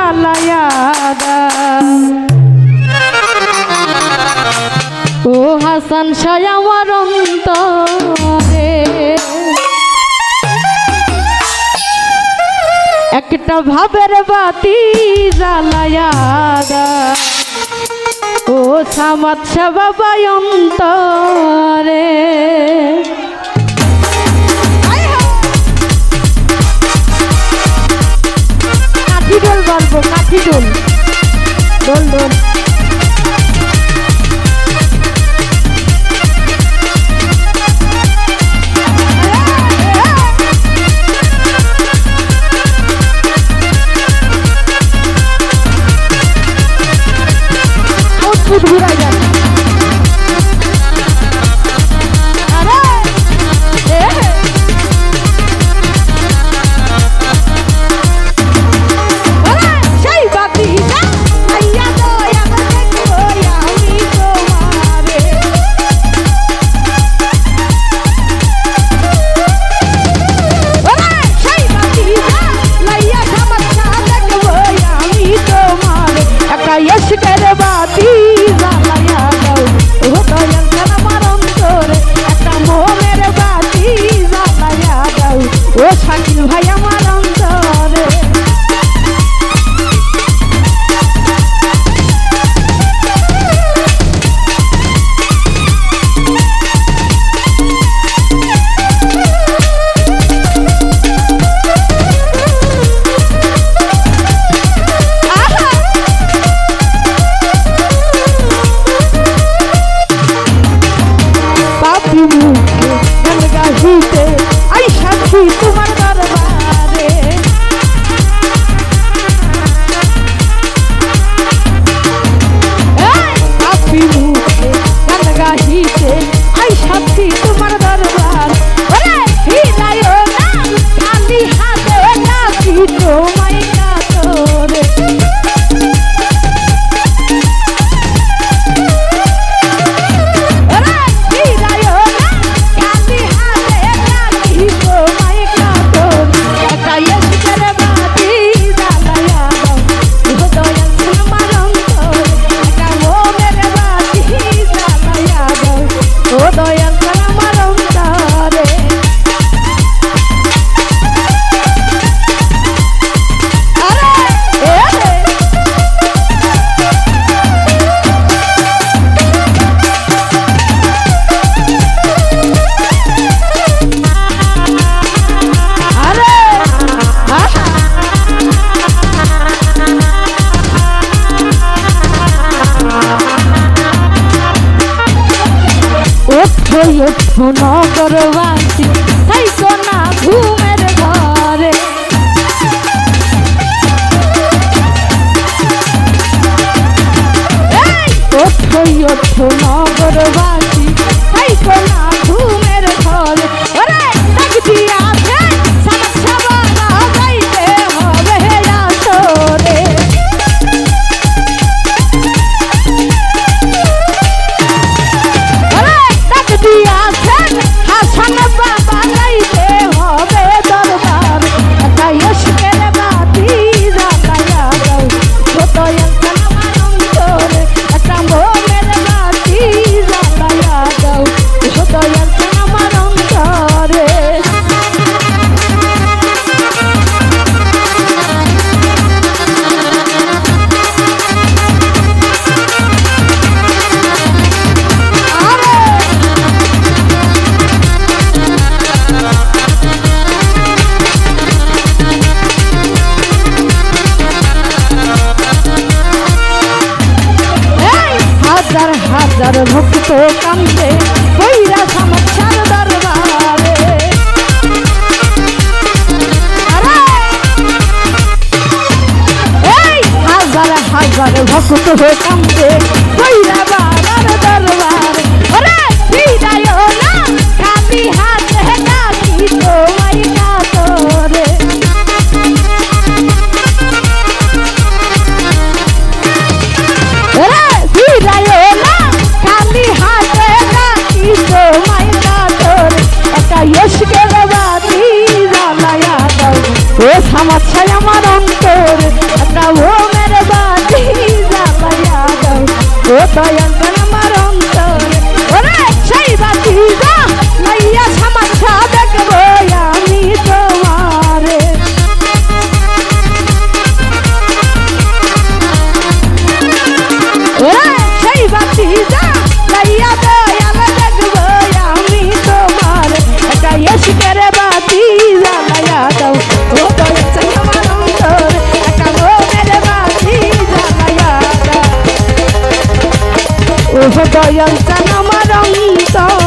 জ্বালায়া দাও। ও হাসান শাহ আমার অন্তরে একটা ভাবের বাতি জ্বালায়া দাও। ও সামাদ শাহ বাবা অন্তরে কাঠি ডোল বলবো, কাঠি ডোল, ডোল ডোল। ও শাকিল ভাই আমার অন্তরে পাপি মুখে গান গাহিতে আই সাথী তোমার দরবারে পাপি মুখে গান গাহিতে আই সাথী তোমার দরবার ওরে হিলায়ও না খালি হাতে নাকি তোমায় কাতরে নগরবাসী থাইকো না ঘুমের ঘরে ওঠো ওঠো নগরবাসী থাইকো না ঘুমের ঘরে ওরে ডাকতি আছে সামাদ শাহ বাবা যাইতে হবে আসরে ওরে ডাকতি আছে হাসান বাবা যাইতে হবে দরবার একটা ইশকের বাতি জ্বালায়া দাও ছোট একটা আমার অন্তরে একটা মোমের বাতি জ্বালায়া দাও ছোট একটা আমার অন্তরে হাজার হাজার ভক্ত কান্দে কইরা সামাদ শাহর দরবারে হাজার হাজার ভক্ত কান্দে কইরা বাবার দরবারে ওরে বিদায়ও না খালি হাতে ডাকি তোমায় কাতরে বিদায়ও না খালি হাতে ডাকি তোমায় কাতরে একটা ইশকের বাতি জ্বালায়া দাও ও সামাদ শাহ আমার অন্তরে একটা দয়াল চান আমার অন্তরে